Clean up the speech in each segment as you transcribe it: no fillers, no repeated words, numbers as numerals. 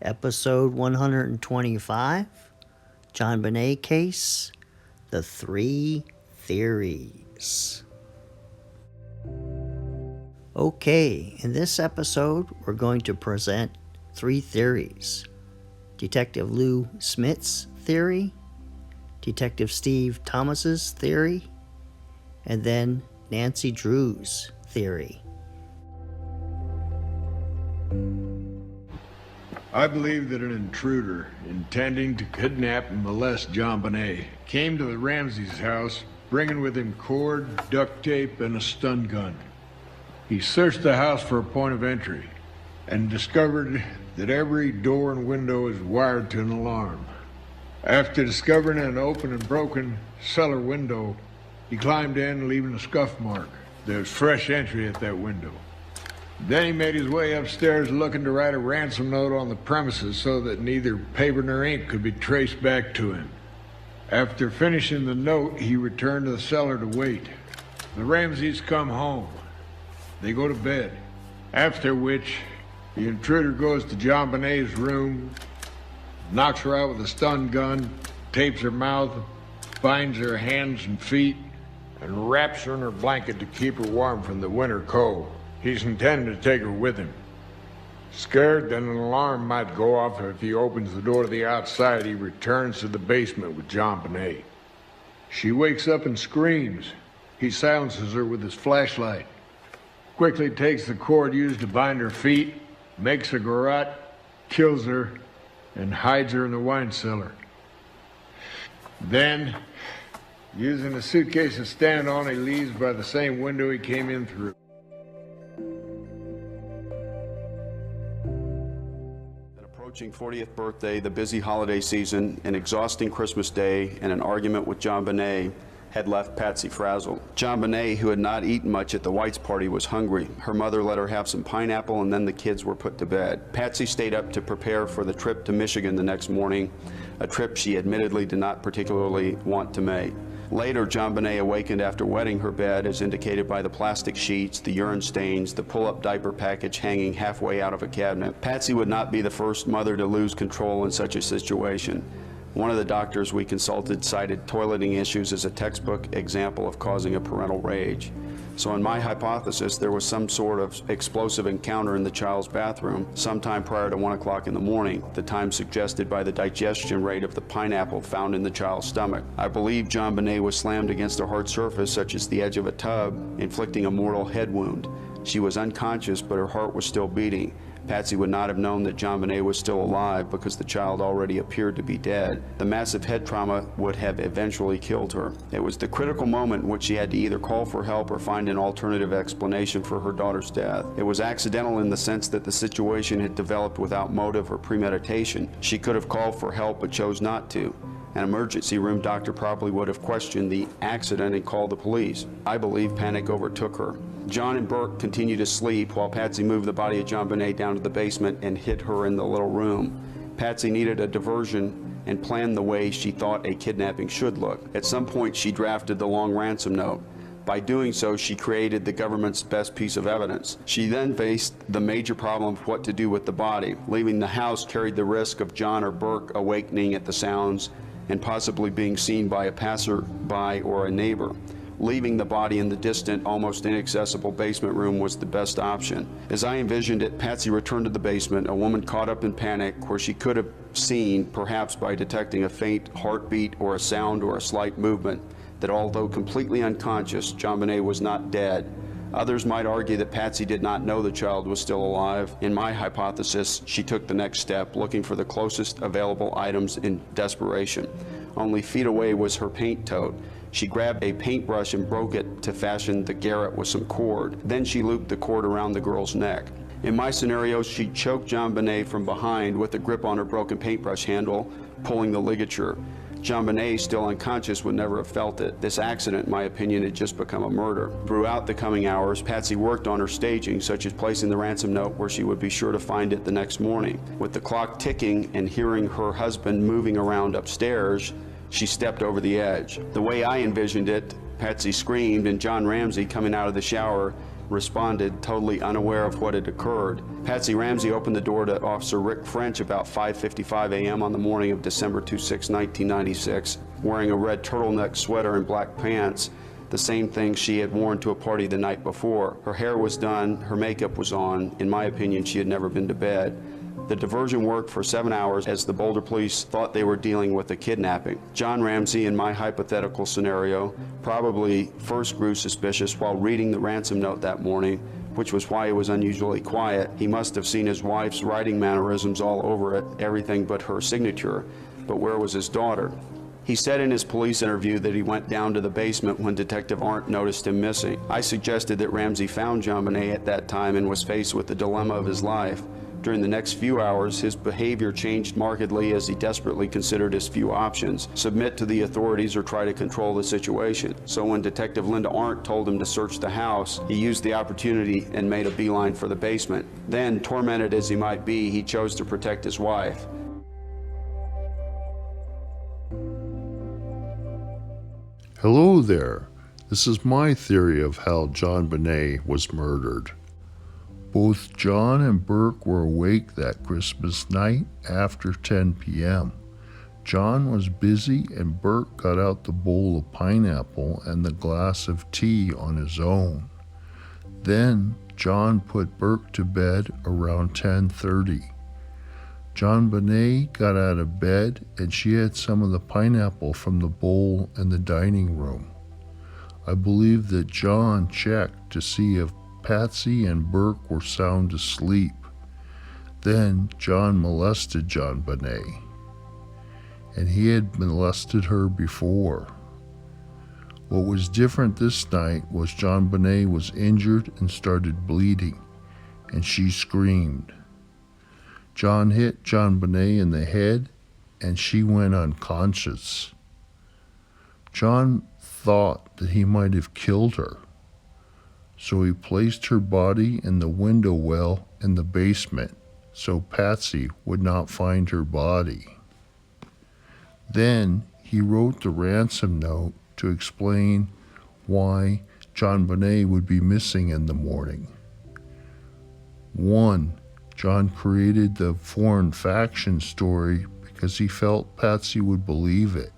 Episode 125, Jonbenet Case, The Three Theories. Okay, in this episode, we're going to present three theories. Detective Lou Smit's theory, Detective Steve Thomas's theory, and then Nancy Drew's theory. I believe that an intruder intending to kidnap and molest Jonbenet came to the Ramseys' house, bringing with him cord, duct tape, and a stun gun. He searched the house for a point of entry and discovered that every door and window is wired to an alarm. After discovering an open and broken cellar window, he climbed in, leaving a scuff mark. There was fresh entry at that window. Then he made his way upstairs looking to write a ransom note on the premises so that neither paper nor ink could be traced back to him. After finishing the note, he returned to the cellar to wait. The Ramseys come home. They go to bed, after which the intruder goes to Jonbenet's room, knocks her out with a stun gun, tapes her mouth, binds her hands and feet, and wraps her in her blanket to keep her warm from the winter cold. He's intending to take her with him. Scared that an alarm might go off if he opens the door to the outside, he returns to the basement with Jonbenet. She wakes up and screams. He silences her with his flashlight, quickly takes the cord used to bind her feet, makes a garrote, kills her, and hides her in the wine cellar. Then, using a suitcase to stand on, he leaves by the same window he came in through. Approaching 40th birthday, the busy holiday season, an exhausting Christmas day, and an argument with Jonbenet had left Patsy frazzled. Jonbenet, who had not eaten much at the White's party, was hungry. Her mother let her have some pineapple, and then the kids were put to bed. Patsy stayed up to prepare for the trip to Michigan the next morning, a trip she admittedly did not particularly want to make. Later, Jonbenet awakened after wetting her bed, as indicated by the plastic sheets, the urine stains, the pull-up diaper package hanging halfway out of a cabinet. Patsy would not be the first mother to lose control in such a situation. One of the doctors we consulted cited toileting issues as a textbook example of causing a parental rage. So in my hypothesis, there was some sort of explosive encounter in the child's bathroom sometime prior to 1 o'clock in the morning, the time suggested by the digestion rate of the pineapple found in the child's stomach. I believe Jonbenet was slammed against a hard surface such as the edge of a tub, inflicting a mortal head wound. She was unconscious, but her heart was still beating. Patsy would not have known that Jonbenet was still alive because the child already appeared to be dead. The massive head trauma would have eventually killed her. It was the critical moment in which she had to either call for help or find an alternative explanation for her daughter's death. It was accidental in the sense that the situation had developed without motive or premeditation. She could have called for help but chose not to. An emergency room doctor probably would have questioned the accident and called the police. I believe panic overtook her. John and Burke continued to sleep while Patsy moved the body of Jonbenet down to the basement and hid her in the little room. Patsy needed a diversion and planned the way she thought a kidnapping should look. At some point, she drafted the long ransom note. By doing so, she created the government's best piece of evidence. She then faced the major problem of what to do with the body. Leaving the house carried the risk of John or Burke awakening at the sounds and possibly being seen by a passerby or a neighbor. Leaving the body in the distant, almost inaccessible basement room was the best option. As I envisioned it, Patsy returned to the basement, a woman caught up in panic, where she could have seen, perhaps by detecting a faint heartbeat or a sound or a slight movement, that although completely unconscious, Jonbenet was not dead. Others might argue that Patsy did not know the child was still alive. In my hypothesis, she took the next step, looking for the closest available items in desperation. Only feet away was her paint tote. She grabbed a paintbrush and broke it to fashion the garrote with some cord. Then she looped the cord around the girl's neck. In my scenario, she choked Jonbenet from behind with a grip on her broken paintbrush handle, pulling the ligature. Jonbenet, still unconscious, would never have felt it. This accident, in my opinion, had just become a murder. Throughout the coming hours, Patsy worked on her staging, such as placing the ransom note where she would be sure to find it the next morning. With the clock ticking and hearing her husband moving around upstairs, she stepped over the edge. The way I envisioned it, Patsy screamed, and John Ramsey, coming out of the shower, responded, totally unaware of what had occurred. Patsy Ramsey opened the door to Officer Rick French about 5:55 a.m. on the morning of December 26, 1996, wearing a red turtleneck sweater and black pants, the same thing she had worn to a party the night before. Her hair was done, her makeup was on. In my opinion, she had never been to bed. The diversion worked for 7 hours as the Boulder police thought they were dealing with a kidnapping. John Ramsey, in my hypothetical scenario, probably first grew suspicious while reading the ransom note that morning, which was why he was unusually quiet. He must have seen his wife's writing mannerisms all over it, everything but her signature. But where was his daughter? He said in his police interview that he went down to the basement when Detective Arndt noticed him missing. I suggested that Ramsey found Jonbenet at that time and was faced with the dilemma of his life. During the next few hours, his behavior changed markedly as he desperately considered his few options: submit to the authorities or try to control the situation. So when Detective Linda Arndt told him to search the house, he used the opportunity and made a beeline for the basement. Then, tormented as he might be, he chose to protect his wife. Hello there. This is my theory of how Jonbenet was murdered. Both John and Burke were awake that Christmas night after 10 p.m. John was busy and Burke got out the bowl of pineapple and the glass of tea on his own. Then John put Burke to bed around 10:30. Jonbenet got out of bed and she had some of the pineapple from the bowl in the dining room. I believe that John checked to see if Patsy and Burke were sound asleep. Then John molested Jonbenet, and he had molested her before. What was different this night was Jonbenet was injured and started bleeding, and she screamed. John hit Jonbenet in the head, and she went unconscious. John thought that he might have killed her, so he placed her body in the window well in the basement so Patsy would not find her body. Then he wrote the ransom note to explain why Jonbenet would be missing in the morning. 1. John created the foreign faction story because he felt Patsy would believe it.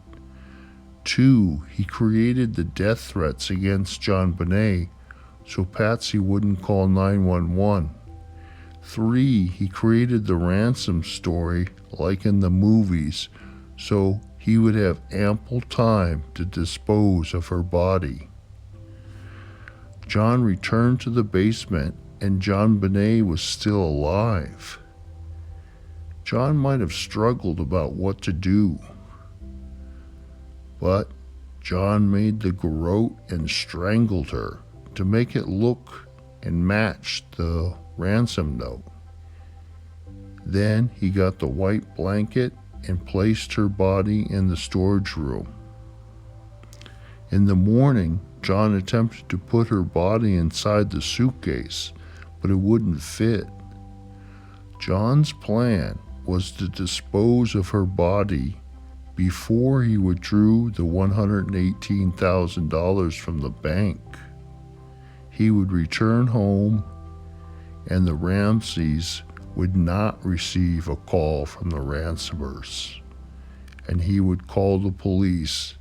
2. He created the death threats against Jonbenet so Patsy wouldn't call 911. 3. He created the ransom story like in the movies so he would have ample time to dispose of her body. John returned to the basement and Jonbenet was still alive. John might have struggled about what to do, but John made the garrote and strangled her to make it look and match the ransom note. Then he got the white blanket and placed her body in the storage room. In the morning, John attempted to put her body inside the suitcase, but it wouldn't fit. John's plan was to dispose of her body before he withdrew the $118,000 from the bank. He would return home and the Ramseys would not receive a call from the ransomers, and he would call the police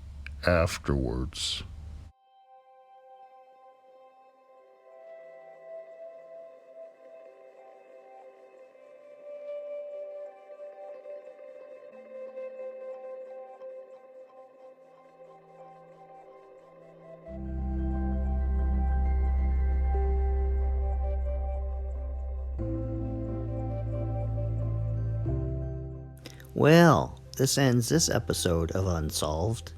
afterwards. Well, this ends this episode of Unsolved.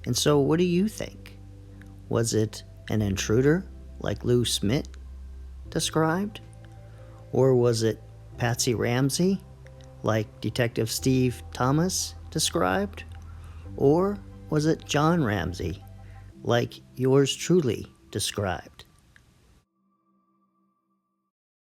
And so what do you think? Was it an intruder like Lou Smit described? Or was it Patsy Ramsey like Detective Steve Thomas described? Or was it John Ramsey like yours truly described?